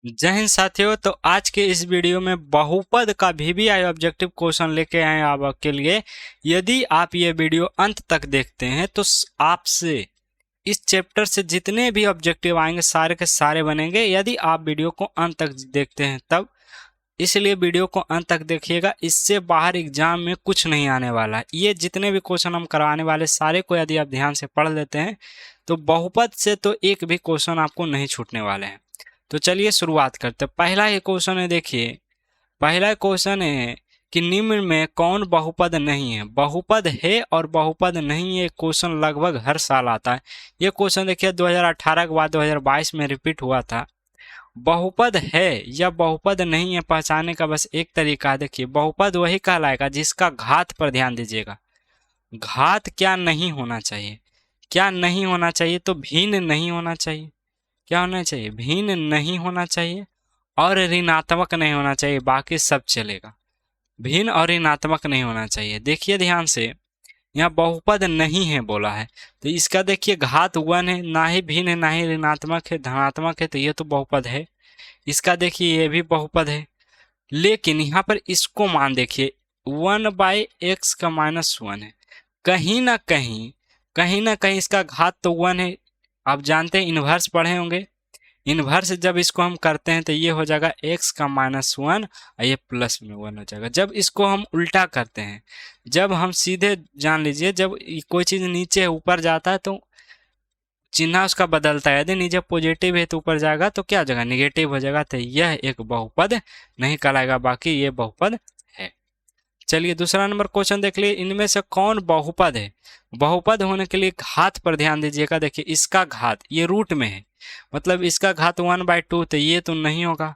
जय हिंद साथियों। तो आज के इस वीडियो में बहुपद का वीवीआई ऑब्जेक्टिव क्वेश्चन लेके आए हैं आपके लिए। यदि आप ये वीडियो अंत तक देखते हैं तो आपसे इस चैप्टर से जितने भी ऑब्जेक्टिव आएंगे सारे के सारे बनेंगे, यदि आप वीडियो को अंत तक देखते हैं तब। इसलिए वीडियो को अंत तक देखिएगा, इससे बाहर एग्जाम में कुछ नहीं आने वाला है। ये जितने भी क्वेश्चन हम करवाने वाले सारे को यदि आप ध्यान से पढ़ लेते हैं तो बहुपद से तो एक भी क्वेश्चन आपको नहीं छूटने वाले हैं। तो चलिए शुरुआत करते हैं। पहला ये क्वेश्चन है, देखिए पहला क्वेश्चन है कि निम्न में कौन बहुपद नहीं है। बहुपद है और बहुपद नहीं है क्वेश्चन लगभग हर साल आता है। ये क्वेश्चन देखिए 2018 के बाद 2022 में रिपीट हुआ था। बहुपद है या बहुपद नहीं है पहचानने का बस एक तरीका है। देखिए बहुपद वही कहलाएगा जिसका घात पर ध्यान दीजिएगा। घात क्या नहीं होना चाहिए, क्या नहीं होना चाहिए, तो भिन्न नहीं होना चाहिए। क्या होना चाहिए? भिन्न नहीं होना चाहिए और ऋणात्मक नहीं होना चाहिए, बाकी सब चलेगा। भिन्न और ऋणात्मक नहीं होना चाहिए। देखिए ध्यान से, यहाँ बहुपद नहीं है बोला है तो इसका देखिए घात 1 है, ना ही भिन्न है ना ही ऋणात्मक है, धनात्मक है, तो ये तो बहुपद है। इसका देखिए ये भी बहुपद है, लेकिन यहाँ पर इसको मान देखिए 1/x का -1 है। कहीं ना कहीं इसका घात तो 1 है। आप जानते हैं इनवर्स पढ़े होंगे। इनवर्स जब इसको हम करते हैं तो ये हो जाएगा x का -1 और ये प्लस में 1 हो जाएगा। जब इसको हम उल्टा करते हैं, जब हम सीधे जान लीजिए जब कोई चीज़ नीचे ऊपर जाता है तो चिन्ह उसका बदलता है। यदि नीचे पॉजिटिव है तो ऊपर जाएगा तो क्या हो जाएगा? निगेटिव हो जाएगा। तो यह एक बहुपद नहीं कहलाएगा, बाकी ये बहुपद है। चलिए दूसरा नंबर क्वेश्चन देख लिए। इनमें से कौन बहुपद है? बहुपद होने के लिए घात पर ध्यान दीजिएगा। देखिए इसका घात ये रूट में है, मतलब इसका घात 1/2, तो ये तो नहीं होगा।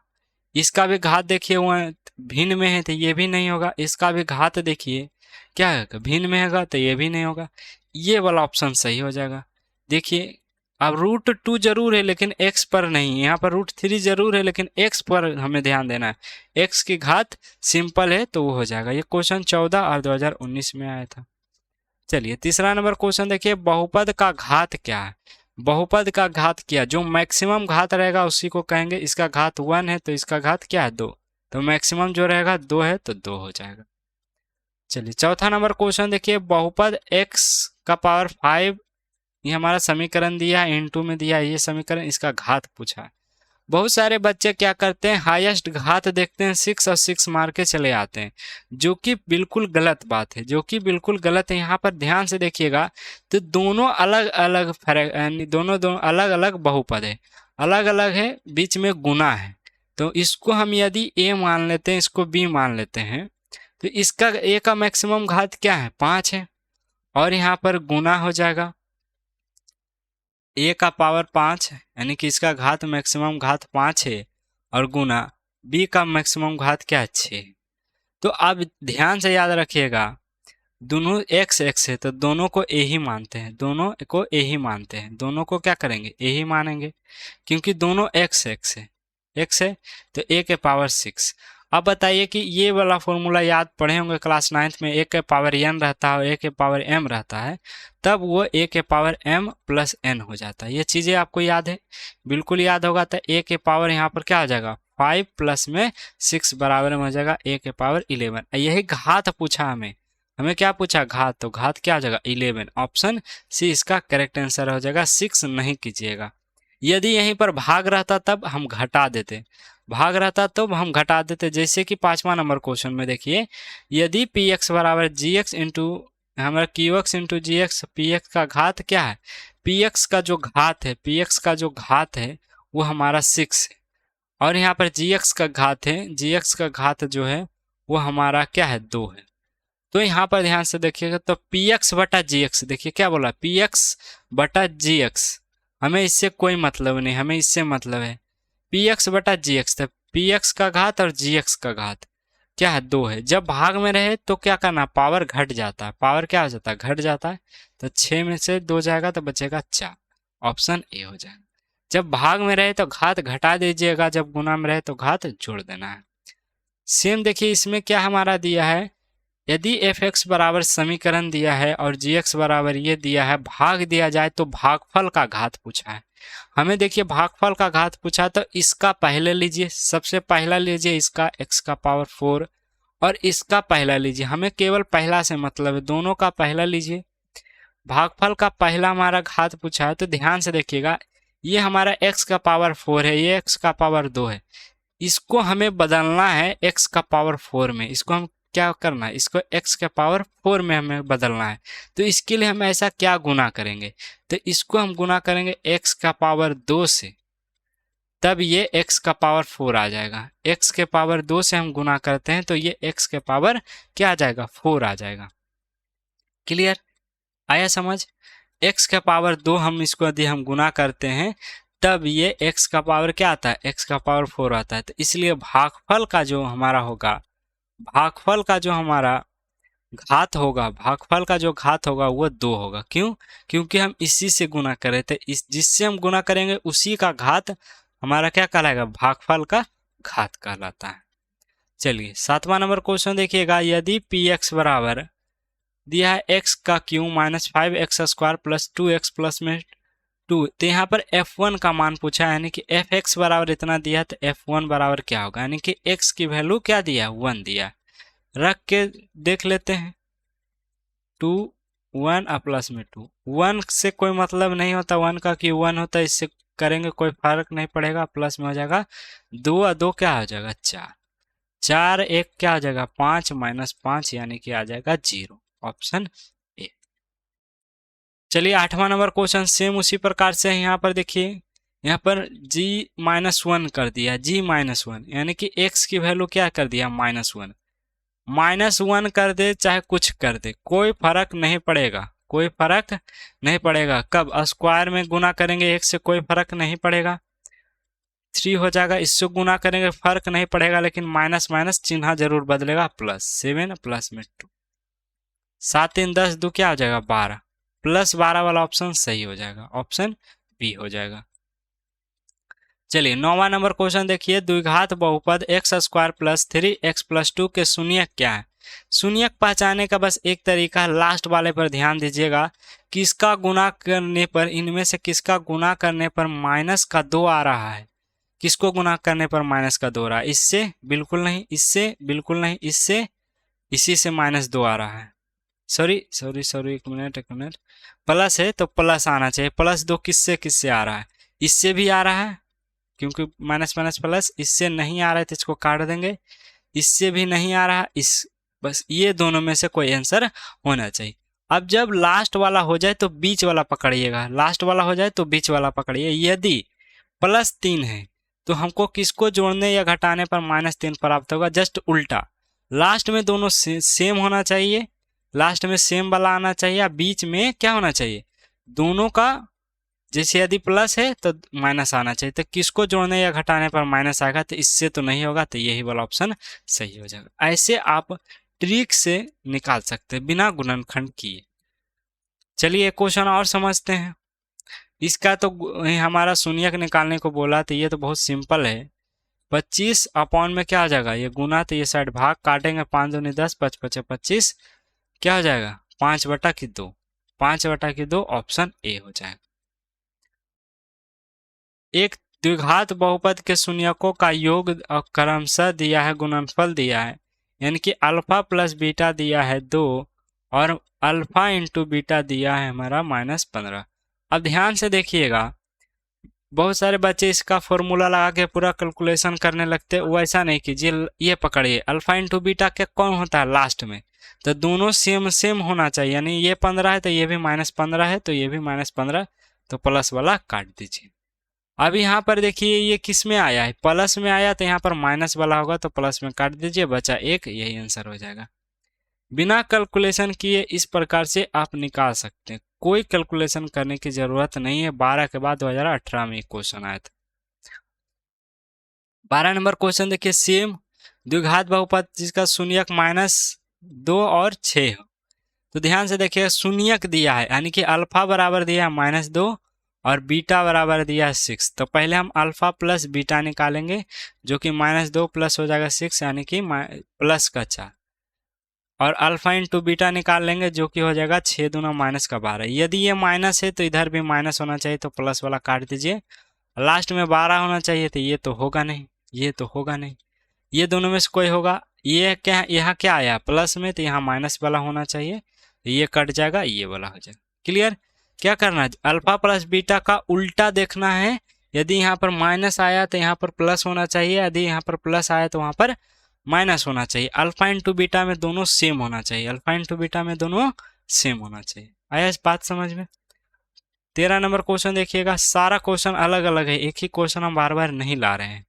इसका भी घात देखिए वह भिन्न में है तो ये भी नहीं होगा। इसका भी घात देखिए क्या है, भिन्न में होगा तो ये भी नहीं होगा। ये वाला ऑप्शन सही हो जाएगा। देखिए अब √2 जरूर है लेकिन x पर नहीं, यहाँ पर √3 जरूर है लेकिन x पर हमें ध्यान देना है। x की घात सिंपल है तो वो हो जाएगा। ये क्वेश्चन 14 और 2019 में आया था। चलिए तीसरा नंबर क्वेश्चन देखिए, बहुपद का घात क्या है? बहुपद का घात क्या? जो मैक्सिमम घात रहेगा उसी को कहेंगे। इसका घात 1 है तो इसका घात क्या है? 2। तो मैक्सिमम जो रहेगा 2 है तो 2 हो जाएगा। चलिए चौथा नंबर क्वेश्चन देखिए, बहुपद x का पावर 5 ये हमारा समीकरण दिया है, इन 2 में दिया है ये समीकरण, इसका घात पूछा है। बहुत सारे बच्चे क्या करते हैं, हाईएस्ट घात देखते हैं 6 और 6 मार के चले आते हैं, जो कि बिल्कुल गलत बात है, जो कि बिल्कुल गलत है। यहाँ पर ध्यान से देखिएगा तो दोनों अलग अलग फर्क, दोनों अलग अलग बहुपद है, अलग अलग है, बीच में गुना है। तो इसको हम यदि a मान लेते हैं, इसको b मान लेते हैं, तो इसका a का मैक्सिमम घात क्या है? 5 है, और यहाँ पर गुना हो जाएगा a का पावर 5 है, यानी कि इसका घात मैक्सिमम घात 5 है, और गुना b का मैक्सिमम घात क्या है? 6। तो अब ध्यान से याद रखिएगा, दोनों x x है तो दोनों को a ही मानते हैं, दोनों को a ही मानते हैं, दोनों को क्या करेंगे? a ही मानेंगे, क्योंकि दोनों x x है, x है तो a के पावर 6। अब बताइए कि ये वाला फॉर्मूला याद पढ़े होंगे क्लास 9th में, a के पावर n रहता है और a के पावर m रहता है, तब वो a के पावर m प्लस n हो जाता है। ये चीज़ें आपको याद है? बिल्कुल याद होगा। तो a के पावर यहाँ पर क्या हो जाएगा? 5 प्लस में 6 बराबर में हो जाएगा a के पावर 11। यही घात पूछा हमें, हमें क्या पूछा? घात। तो घात क्या हो जाएगा? 11। ऑप्शन सी इसका करेक्ट आंसर हो जाएगा, 6 नहीं कीजिएगा। यदि यहीं पर भाग रहता तब हम घटा देते, भाग रहता तो हम घटा देते। जैसे कि 5वां नंबर क्वेश्चन में देखिए, यदि पी एक्स बराबर जी एक्स इंटू हमारा क्यू एक्स इंटू जी एक्स, पी एक्स का घात क्या है? पी एक्स का जो घात है, पी एक्स का जो घात है वो हमारा 6 है, और यहाँ पर जी एक्स का घात है, जी एक्स का घात जो है वो हमारा क्या है? 2 है। तो यहाँ पर ध्यान से देखिएगा तो पी एक्स बटा जी एक्स, देखिए क्या बोला? पी एक्स बटा जी एक्स, हमें इससे कोई मतलब नहीं, हमें इससे मतलब है पी एक्स बटा जी एक्स। तो पी एक्स का घात और जी एक्स का घात क्या है? 2 है। जब भाग में रहे तो क्या करना? पावर घट जाता है, पावर क्या हो जाता है? घट जाता है। तो 6 में से 2 जाएगा तो बचेगा 4, ऑप्शन ए हो जाएगा। जब भाग में रहे तो घात घटा दीजिएगा, जब गुना में रहे तो घात जोड़ देना है। सेम देखिए इसमें क्या हमारा दिया है, यदि एफ एक्स बराबर समीकरण दिया है और जी एक्स बराबर ये दिया है, भाग दिया जाए तो भागफल का घात पूछा है। हमें देखिए भागफल का घात पूछा तो इसका पहले लीजिए, सबसे पहला लीजिए इसका x का पावर 4 और इसका पहला लीजिए, हमें केवल पहला से मतलब है, दोनों का पहला लीजिए। भागफल का पहला हमारा घात पूछा है तो ध्यान से देखिएगा, ये हमारा x का पावर 4 है, ये x का पावर 2 है, इसको हमें बदलना है x का पावर 4 में। इसको हम क्या करना है, इसको x के पावर 4 में हमें बदलना है। तो इसके लिए हम ऐसा क्या गुना करेंगे, तो इसको हम गुना करेंगे x का पावर 2 से, तब ये x का पावर 4 आ जाएगा। x के पावर 2 से हम गुना करते हैं तो ये x के पावर क्या आ जाएगा, 4 आ जाएगा। क्लियर, आया समझ। x का पावर 2 हम इसको यदि हम गुना करते हैं तब ये x का पावर क्या आता है, x का पावर 4 आता है। तो इसलिए भागफल का जो हमारा होगा, भागफल का जो हमारा घात होगा, भागफल का जो घात होगा वो 2 होगा। क्यों, क्योंकि हम इसी से गुना कर रहे थे, इस जिससे हम गुना करेंगे उसी का घात हमारा क्या कहलाएगा, भागफल का घात कहलाता है। चलिए 7वां नंबर क्वेश्चन देखिएगा, यदि px बराबर दिया है x का Q minus 5x² plus 2x plus में 2, तो यहाँ पर f1 का मान पूछा है, यानी कि fx बराबर इतना दिया है तो f1 बराबर क्या होगा, यानी कि x की वैल्यू क्या दिया है, 1 दिया है। रख के देख लेते हैं, 2 1 और प्लस में 2, 1 से कोई मतलब नहीं होता, 1 का क्यू 1 होता है, इससे करेंगे कोई फर्क नहीं पड़ेगा, प्लस में हो जाएगा 2 और 2 क्या हो जाएगा 4, 4 1 क्या हो जाएगा 5 माइनस 5 यानी कि आ जाएगा 0, ऑप्शन ए। चलिए 8वां नंबर क्वेश्चन सेम उसी प्रकार से है। यहाँ पर देखिए, यहाँ पर g-1 कर दिया, g-1 यानी कि x की वैल्यू क्या कर दिया, -1, -1 कर दे चाहे कुछ कर दे कोई फर्क नहीं पड़ेगा, कोई फर्क नहीं पड़ेगा। कब, स्क्वायर में गुना करेंगे एक से कोई फर्क नहीं पड़ेगा, 3 हो जाएगा, इससे गुना करेंगे फर्क नहीं पड़ेगा, लेकिन माइनस माइनस चिन्ह जरूर बदलेगा, प्लस 7 प्लस में 2, 7 3 10 2 क्या हो जाएगा 12, प्लस 12 वाला ऑप्शन सही हो जाएगा, ऑप्शन बी हो जाएगा। चलिए 9वां नंबर क्वेश्चन देखिए, द्विघात बहुपद x² प्लस 3x प्लस 2 के शून्यक क्या है। शून्यक पहचाने का बस एक तरीका है, लास्ट वाले पर ध्यान दीजिएगा, किसका गुना करने पर, इनमें से किसका गुना करने पर माइनस का 2 आ रहा है, किसको गुना करने पर माइनस का 2 आ रहा है, इससे बिल्कुल नहीं, इससे बिल्कुल नहीं, इससे, इसी से -2 आ रहा है। सॉरी, एक मिनट, प्लस है तो प्लस आना चाहिए, +2 किससे किससे आ रहा है, इससे भी आ रहा है, क्योंकि माइनस माइनस प्लस, इससे नहीं आ रहा है तो इसको काट देंगे, इससे भी नहीं आ रहा, इस, बस ये दोनों में से कोई आंसर होना चाहिए। अब जब लास्ट वाला हो जाए तो बीच वाला पकड़िएगा, लास्ट वाला हो जाए तो बीच वाला पकड़िए। यदि +3 है तो हमको किसको जोड़ने या घटाने पर -3 प्राप्त होगा, जस्ट उल्टा, लास्ट में दोनों सेम होना चाहिए, लास्ट में सेम वाला आना चाहिए, या बीच में क्या होना चाहिए, दोनों का, जैसे यदि प्लस है तो माइनस आना चाहिए, तो किसको जोड़ने या घटाने पर माइनस आएगा, तो इससे तो नहीं होगा, तो यही वाला ऑप्शन सही हो जाएगा। ऐसे आप ट्रिक से निकाल सकते हैं बिना गुणनखंड किए। चलिए एक क्वेश्चन और समझते हैं, इसका तो हमारा शून्यक निकालने को बोला, तो ये तो बहुत सिंपल है, 25 अपॉन में क्या हो जाएगा, ये गुना, तो ये साइड भाग काटेंगे, 5 दूनी 10, 5 5 25, क्या हो जाएगा 5/2, 5/2 ऑप्शन ए हो जाएगा। एक द्विघात बहुपद के शून्यकों का योग क्रमशः दिया है, गुणनफल दिया है, यानी कि अल्फा प्लस बीटा दिया है 2 और अल्फा इंटू बीटा दिया है हमारा -15। अब ध्यान से देखिएगा, बहुत सारे बच्चे इसका फॉर्मूला लगा के पूरा कैलकुलेशन करने लगते, वैसा नहीं कीजिए, ये पकड़िए, अल्फा इंटू बीटा क्या कौन होता है लास्ट में, तो दोनों सेम सेम होना चाहिए, यानी ये 15 है तो ये भी -15 है, तो ये भी -15, तो प्लस वाला काट दीजिए। अब यहाँ पर देखिए ये किस में आया है, प्लस में आया, तो यहाँ पर माइनस वाला होगा तो प्लस में काट दीजिए, बचा 1, यही आंसर हो जाएगा। बिना कैलकुलेशन किए इस प्रकार से आप निकाल सकते हैं, कोई कैलकुलेशन करने की जरूरत नहीं है। 12 के बाद 2018 में एक क्वेश्चन आया था। 12 नंबर क्वेश्चन देखिए, सेम द्विघात बहुपद जिसका शून्यक -2 और 6 हो, तो ध्यान से देखिए शून्यक दिया है, यानी कि अल्फा बराबर दिया है -2 और बीटा बराबर दिया है 6, तो पहले हम अल्फा प्लस बीटा निकालेंगे, जो कि -2 प्लस हो जाएगा 6, यानी कि प्लस का 4, और अल्फा इंटू बीटा निकाल लेंगे जो कि हो जाएगा 6 दूना माइनस का 12। यदि ये माइनस है तो इधर भी माइनस होना चाहिए, तो प्लस वाला काट दीजिए। लास्ट में 12 होना चाहिए, तो ये तो होगा नहीं, ये तो होगा नहीं, ये दोनों में से कोई होगा। ये क्या, यहाँ क्या आया प्लस में, तो यहाँ माइनस वाला होना चाहिए, तो ये कट जाएगा, ये वाला हो जाएगा। क्लियर? क्या करना है, अल्फा प्लस बीटा का उल्टा देखना है। यदि यहाँ पर माइनस आया तो यहाँ पर प्लस होना चाहिए, यदि यहाँ पर प्लस आया तो वहाँ पर माइनस होना चाहिए। अल्फा इंटू बीटा में दोनों सेम होना चाहिए, अल्फा इंटू बीटा में दोनों सेम होना चाहिए। आया इस बात समझ में? 13 नंबर क्वेश्चन देखिएगा, सारा क्वेश्चन अलग अलग है, एक ही क्वेश्चन हम बार बार नहीं ला रहे हैं।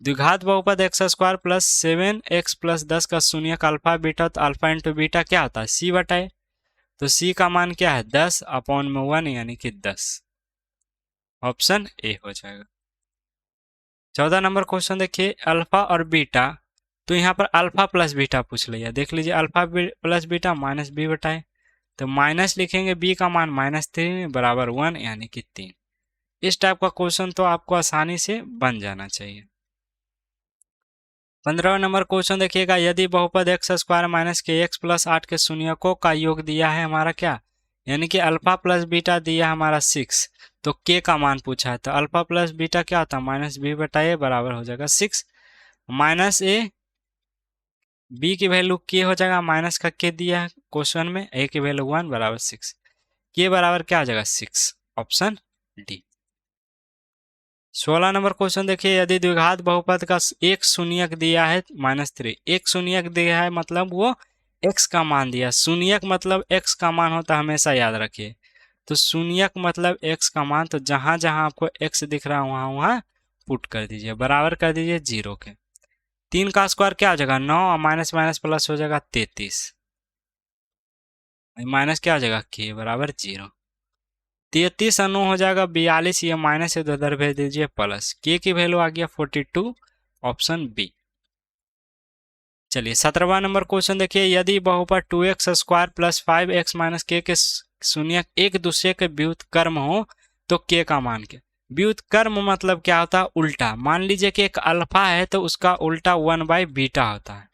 द्विघात बहुपद x square plus 7x plus 10 का शून्यक अल्फा बीटा, तो अल्फा इंटू बीटा क्या होता है, सी बटाए, तो सी का मान क्या है 10 अपॉन में 1 यानी कि 10। ऑप्शन ए हो जाएगा। 14 नंबर क्वेश्चन देखिए, अल्फा और बीटा, तो यहाँ पर अल्फा प्लस बीटा पूछ लिया, देख लीजिए alpha plus beta minus B बटाए, तो माइनस लिखेंगे, बी का मान -3 बराबर 1 यानी कि 3। इस टाइप का क्वेश्चन तो आपको आसानी से बन जाना चाहिए। 15 नंबर क्वेश्चन देखिएगा, यदि बहुपद एक्स स्क्वायर माइनस के एक्स प्लस 8 के शून्यकों का योग दिया है हमारा क्या, यानी कि अल्फा प्लस बीटा दिया हमारा 6, तो के का मान पूछा है, तो अल्फा प्लस बीटा क्या होता है माइनस बी बटा ए बराबर हो जाएगा 6। माइनस ए, बी की वैल्यू के हो जाएगा, माइनस का के दिया है क्वेश्चन में, ए की वैल्यू 1 बराबर 6, के बराबर क्या हो जाएगा 6, ऑप्शन डी। 16 नंबर क्वेश्चन देखिए, यदि द्विघात बहुपद का एक शून्यक दिया है -3, एक शून्यक दिया है मतलब वो x का मान दिया, शून्यक मतलब x का मान होता है, हमेशा याद रखिए। तो शून्यक मतलब x का मान, तो जहां जहां आपको x दिख रहा है वहां वहां पुट कर दीजिए, बराबर कर दीजिए 0 के। 3 का स्क्वायर क्या हो जाएगा 9, और माइनस माइनस प्लस हो जाएगा 33, माइनस क्या हो जाएगा k बराबर 0। 33 और 9 हो जाएगा 42, ये माइनस से उधर भेज दीजिए प्लस, के की वैल्यू आ गया 42, ऑप्शन बी। चलिए 17वां नंबर क्वेश्चन देखिए, यदि बहुपद 2x square plus 5x minus के शून्यक एक दूसरे के व्युत्क्रम हो, तो के का मान क्या। व्युत्क्रम मतलब क्या होता है, उल्टा। मान लीजिए कि एक अल्फा है तो उसका उल्टा 1/बीटा होता है,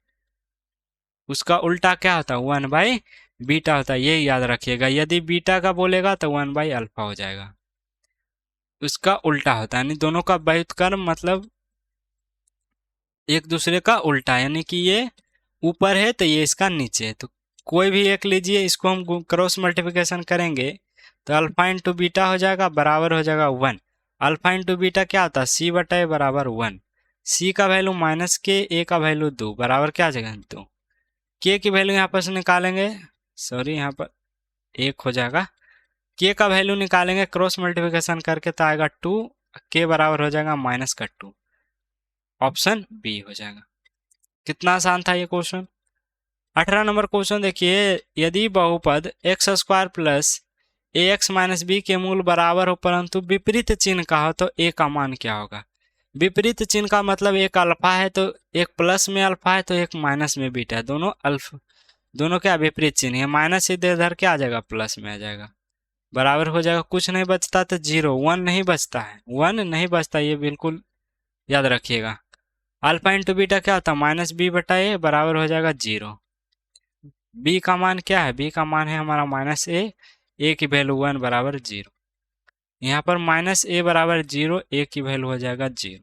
उसका उल्टा क्या होता है 1/बीटा होता है, ये याद रखिएगा। यदि बीटा का बोलेगा तो 1/अल्फा हो जाएगा, उसका उल्टा होता है, यानी दोनों का व्युत्क्रम मतलब एक दूसरे का उल्टा, यानी कि ये ऊपर है तो ये इसका नीचे है। तो कोई भी एक लीजिए, इसको हम क्रॉस मल्टीप्लिकेशन करेंगे तो अल्फा इंटू बीटा हो जाएगा, बराबर हो जाएगा 1। अल्फा इंटू बीटा क्या होता है, सी बटा ए बराबर 1। सी का वैल्यू माइनस के, ए का वैल्यू 2, बराबर क्या आ जाएगा 2। के की वैल्यू यहाँ पर से निकालेंगे, सॉरी यहाँ पर 1 हो जाएगा। के का वैल्यू निकालेंगे क्रॉस मल्टीप्लिकेशन करके तो आएगा 2, के बराबर हो जाएगा -2, ऑप्शन बी हो जाएगा। कितना आसान था ये क्वेश्चन। 18 नंबर क्वेश्चन देखिए, यदि बहुपद एक्स स्क्वायर प्लस ए एक्स माइनस बी के मूल बराबर हो परंतु विपरीत चिन्ह का हो, तो ए का मान क्या होगा। विपरीत चिन्ह का मतलब एक अल्फा है तो एक प्लस में अल्फा है, तो एक माइनस में बीटा है, दोनों क्या विपरीत चिन्ह है। माइनस इधर इधर क्या आ जाएगा, प्लस में आ जाएगा, बराबर हो जाएगा। कुछ नहीं बचता तो 0, 1 नहीं बचता है, 1 नहीं बचता, ये बिल्कुल याद रखिएगा। अल्फा इंटू बीटा क्या होता है माइनस बी बटा ए, बराबर हो जाएगा 0। बी का मान क्या है, बी का मान है हमारा -a, ए की वैल्यू 1 बराबर 0। यहाँ पर -a बराबर 0, ए की वैल्यू हो जाएगा 0।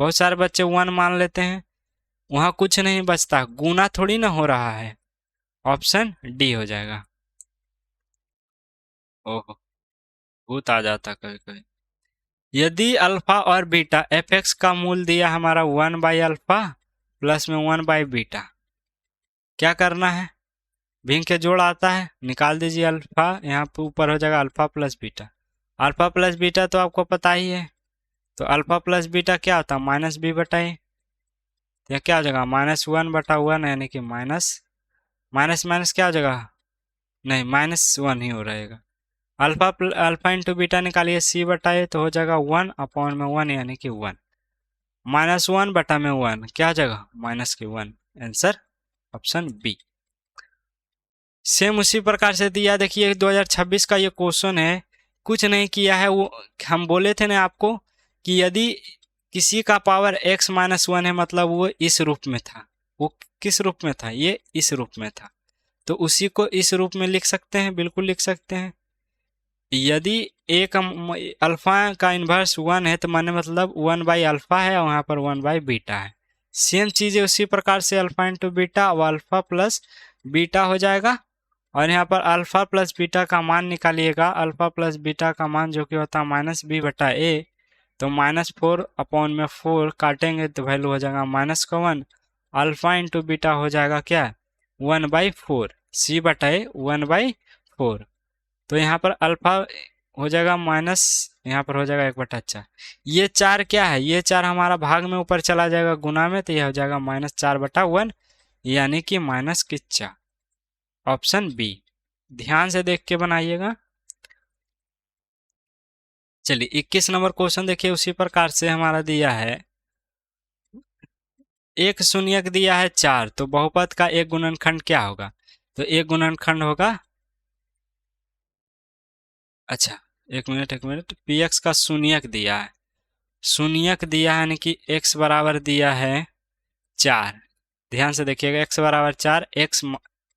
बहुत सारे बच्चे 1 मान लेते हैं, वहाँ कुछ नहीं बचता, गुना थोड़ी ना हो रहा है, ऑप्शन डी हो जाएगा। ओहो, भूत आ जाता कभी कभी। यदि अल्फा और बीटा एफ एक्स का मूल दिया हमारा 1/अल्फा प्लस में 1/बीटा, क्या करना है, भिन्न के जोड़ आता है, निकाल दीजिए अल्फा, यहाँ पे ऊपर हो जाएगा alpha plus beta. Alpha plus beta तो आपको पता ही है, तो अल्फा प्लस बीटा क्या होता है माइनस बी बटा ए, तो क्या हो जाएगा -1/1, यानी कि माइनस माइनस माइनस क्या हो जाएगा, नहीं -1 ही हो रहेगा। अल्फा इंटू बीटा निकालिए, सी बटा ए, तो हो जाएगा 1/1 यानी कि 1। -1 बटा में 1 क्या हो जाएगा -1, आंसर ऑप्शन बी। सेम उसी प्रकार से दिया, देखिए 2026 का ये क्वेश्चन है, कुछ नहीं किया है। वो हम बोले थे ना आपको कि यदि किसी का पावर x-1 है मतलब वो इस रूप में था, वो किस रूप में था, ये इस रूप में था। तो उसी को इस रूप में लिख सकते हैं, बिल्कुल लिख सकते हैं। यदि ए का अल्फा का इन्वर्स 1 है तो माने मतलब 1 बाई अल्फा है और वहाँ पर 1 बाई बीटा है। सेम चीज़ है, उसी प्रकार से अल्फा इंटू बीटा और अल्फा प्लस बीटा हो जाएगा। और यहाँ पर अल्फा प्लस बीटा का मान निकालिएगा। अल्फा प्लस बीटा का मान जो कि होता है -b/a, तो -4/4 काटेंगे तो वैल्यू हो जाएगा -1। अल्फा इंटू बीटा हो जाएगा क्या, 1/4, c/a 1/4। तो यहाँ पर अल्फा हो जाएगा माइनस, यहाँ पर हो जाएगा 1/4। ये 4 क्या है, ये 4 हमारा भाग में ऊपर चला जाएगा गुना में, तो यह हो जाएगा -4/1, यानी कि -4। Option B. ध्यान से देख के बनाइएगा। चलिए 21 नंबर क्वेश्चन देखिए, उसी प्रकार से हमारा दिया है एक शून्यक दिया है 4, तो बहुपद का एक गुणनखंड क्या होगा। तो एक गुणनखंड होगा, अच्छा एक मिनट, पी एक्स का शून्यक दिया है, शून्यक दिया है यानी कि x बराबर दिया है 4। ध्यान से देखिएगा, x बराबर 4, x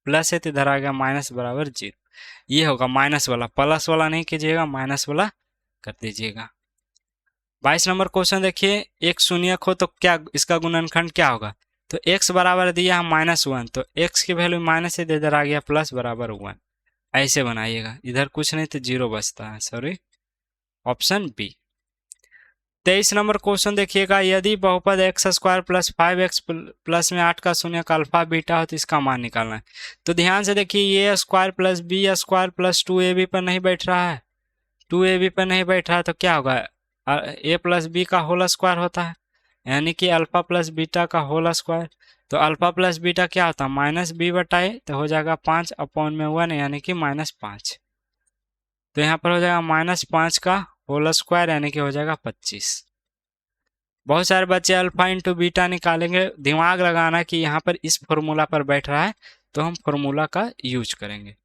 प्लस है तो इधर आ गया -0। ये होगा माइनस वाला, प्लस वाला नहीं कीजिएगा, माइनस वाला कर दीजिएगा। 22 नंबर क्वेश्चन देखिए, एक शून्यक हो तो क्या इसका गुणनखंड क्या होगा। तो x बराबर दिया है -1, तो x की वैल्यू माइनस है तो इधर आ गया प्लस बराबर 1। ऐसे बनाइएगा, इधर कुछ नहीं तो 0 बचता है, sorry, option B. 23 number question देखिएगा, यदि बहुपद x² प्लस 5x प्लस में 8 का शून्यक अल्फा बीटा हो तो इसका मान निकालना है। तो ध्यान से देखिए, ये square plus B square plus 2ab पर नहीं बैठ रहा है, 2ab पर नहीं बैठ रहा है, तो क्या होगा, a प्लस बी का होल स्क्वायर होता है, यानी कि अल्फा प्लस बीटा का होल स्क्वायर। तो अल्फा प्लस बीटा क्या होता है, -b/a, तो हो जाएगा 5/1, यानी कि -5। तो यहाँ पर हो जाएगा -5 का होल स्क्वायर, यानी कि हो जाएगा 25। बहुत सारे बच्चे अल्फा इंटू बीटा निकालेंगे, दिमाग लगाना कि यहाँ पर इस फॉर्मूला पर बैठ रहा है, तो हम फॉर्मूला का यूज करेंगे।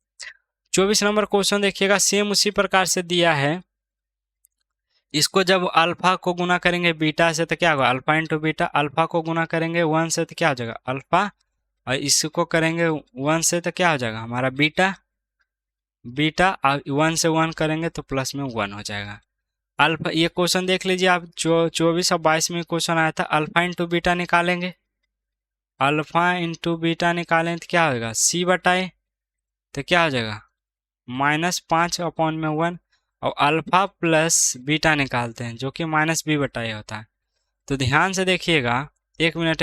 24 नंबर क्वेश्चन देखिएगा, सेम उसी प्रकार से दिया है। इसको जब अल्फा को गुना करेंगे बीटा से तो क्या होगा, अल्फा इंटू बीटा, अल्फा को गुना करेंगे 1 से तो क्या हो जाएगा अल्फा, और इसको करेंगे 1 से तो क्या हो जाएगा हमारा बीटा, बीटा 1 से 1 करेंगे तो प्लस में 1 हो जाएगा। अल्फा, ये क्वेश्चन देख लीजिए आप, 24 और 22 में क्वेश्चन आया था, अल्फा इंटू बीटा निकालेंगे, अल्फा इंटू बीटा निकालें तो क्या होगा c/a, तो क्या हो जाएगा -5/1। और अल्फा प्लस बीटा निकालते हैं जो कि -b/a होता है। तो ध्यान से देखिएगा, एक मिनट,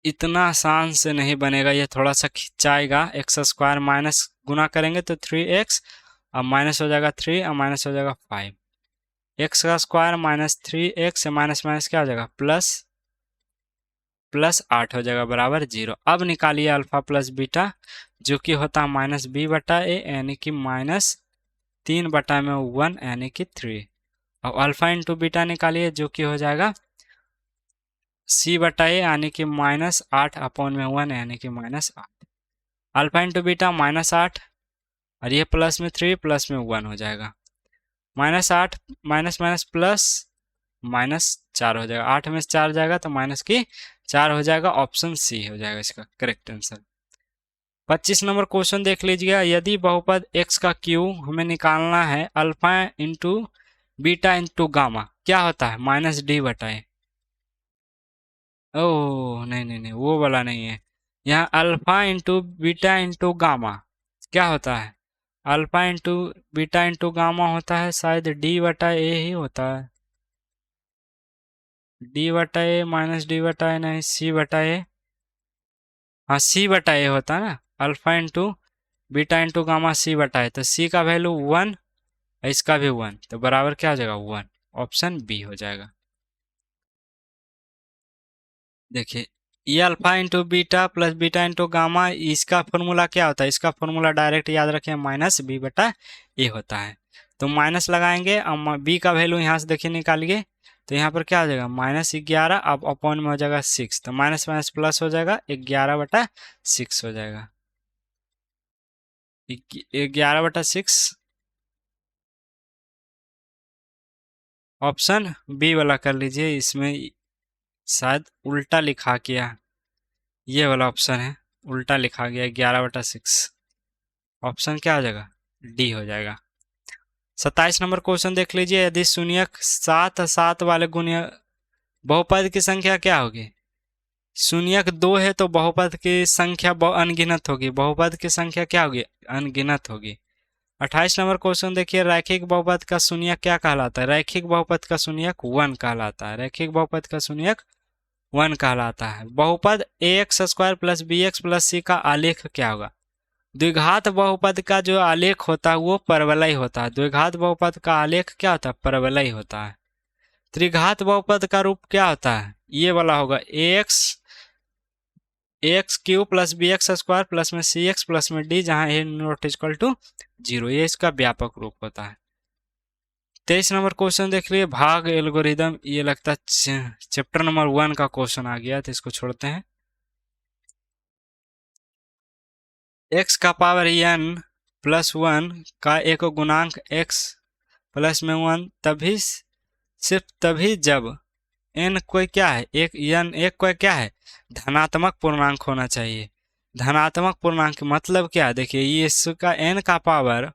इतना आसान से नहीं बनेगा, ये थोड़ा सा खिंचाएगा। x² माइनस गुना करेंगे तो 3x, और माइनस हो जाएगा 3 और माइनस हो जाएगा 5, x का स्क्वायर -3x से माइनस माइनस क्या हो जाएगा प्लस 8 हो जाएगा बराबर 0। अब निकालिए अल्फा प्लस बीटा, जो कि होता है -b/a, यानी कि -3/1, यानी कि 3। और अल्फा इंटू बीटा निकालिए, जो कि हो जाएगा c/a, यानी कि -8/1, यानी कि -8। अल्फा इंटू बीटा -8, और ये प्लस में 3 प्लस में 1 हो जाएगा, -8 माइनस माइनस प्लस -4 हो जाएगा, 8 में से 4 जाएगा तो -4 हो जाएगा। ऑप्शन सी हो जाएगा इसका करेक्ट आंसर। 25 नंबर क्वेश्चन देख लीजिएगा, यदि बहुपद x का क्यू हमें निकालना है, alpha into beta into gamma क्या होता है -d/a। ओह नहीं, वो वाला नहीं है, यहाँ alpha into beta into gamma क्या होता है, alpha into beta into gamma होता है, शायद d/a ही होता है, d/a माइनस d/a नहीं, c/a, हाँ c/a होता है ना, alpha into beta into gamma c/a, तो c का वैल्यू 1, इसका भी 1, तो बराबर क्या हो जाएगा 1। ऑप्शन बी हो जाएगा। देखिए, ये alpha into beta plus beta into gamma, इसका फॉर्मूला क्या होता है, इसका फॉर्मूला डायरेक्ट याद रखें -b/a होता है। तो माइनस लगाएंगे, और b का वैल्यू यहाँ से देखिए निकालिए, तो यहाँ पर क्या हो जाएगा -11, अब अपॉन में हो जाएगा 6, तो माइनस माइनस प्लस हो जाएगा 11/6 हो जाएगा, 11/6। ऑप्शन बी वाला कर लीजिए, इसमें शायद उल्टा लिखा किया, ये वाला ऑप्शन है, उल्टा लिखा गया 11/6। ऑप्शन क्या हो जाएगा? डी हो जाएगा। 27 नंबर क्वेश्चन देख लीजिए। यदि शून्यक 7 7 वाले गुणीय बहुपद की संख्या क्या होगी? शून्यक 2 है तो बहुपद की संख्या अनगिनत होगी। बहुपद की संख्या क्या होगी? अनगिनत होगी। 28 नंबर क्वेश्चन देखिए। रैखिक बहुपद का शून्यक क्या कहलाता है? रैखिक बहुपद का शून्यक 1 कहलाता है। रैखिक बहुपद का शून्यक 1 कहलाता है। बहुपद ax² plus bx plus c का आलेख क्या होगा? द्विघात बहुपद का जो आलेख होता है वो परवलय होता है। द्विघात बहुपद का आलेख क्या होता है? परवलय होता है। त्रिघात बहुपद का रूप क्या होता है? ये वाला होगा ax³ प्लस bx² प्लस में cx प्लस में d, जहां a नॉट इक्वल टू 0। ये इसका व्यापक रूप होता है। 23 नंबर क्वेश्चन देख लिए। भाग एल्गोरिदम, ये लगता है चैप्टर नंबर 1 का क्वेश्चन आ गया, तो इसको छोड़ते हैं। x का पावर n प्लस 1 का एक गुणांक x प्लस में 1 तभी, सिर्फ तभी जब n कोई क्या है? एक कोई क्या है? धनात्मक पूर्णांक होना चाहिए। धनात्मक पूर्णांक मतलब क्या है? देखिए ये इसका n का पावर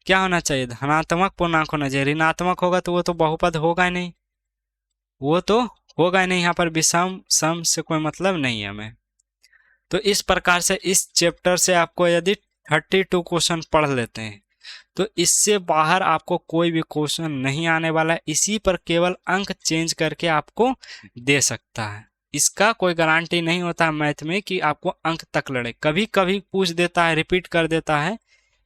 क्या होना चाहिए? धनात्मक पूर्णांक होना चाहिए। ऋणात्मक होगा तो वो तो बहुपद होगा ही नहीं, वो तो होगा ही नहीं। यहाँ पर विषम सम से कोई मतलब नहीं है हमें। तो इस प्रकार से इस चैप्टर से आपको यदि 32 क्वेश्चन पढ़ लेते हैं तो इससे बाहर आपको कोई भी क्वेश्चन नहीं आने वाला है। इसी पर केवल अंक चेंज करके आपको दे सकता है। इसका कोई गारंटी नहीं होता मैथ में कि आपको अंक तक लड़े। कभी कभी पूछ देता है, रिपीट कर देता है,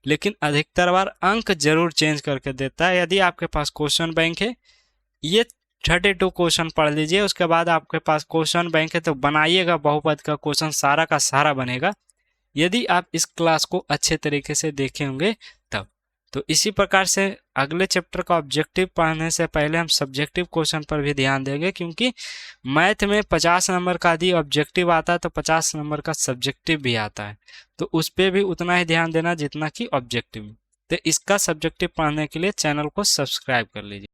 लेकिन अधिकतर बार अंक जरूर चेंज करके देता है। यदि आपके पास क्वेश्चन बैंक है, ये 32 क्वेश्चन पढ़ लीजिए, उसके बाद आपके पास क्वेश्चन बैंक है तो बनाइएगा बहुपद का क्वेश्चन, सारा का सारा बनेगा, यदि आप इस क्लास को अच्छे तरीके से देखे होंगे तब। तो इसी प्रकार से अगले चैप्टर का ऑब्जेक्टिव पढ़ने से पहले हम सब्जेक्टिव क्वेश्चन पर भी ध्यान देंगे, क्योंकि मैथ में 50 नंबर का यदि ऑब्जेक्टिव आता है तो 50 नंबर का सब्जेक्टिव भी आता है, तो उस पर भी उतना ही ध्यान देना जितना कि ऑब्जेक्टिव। तो इसका सब्जेक्टिव पढ़ने के लिए चैनल को सब्सक्राइब कर लीजिए।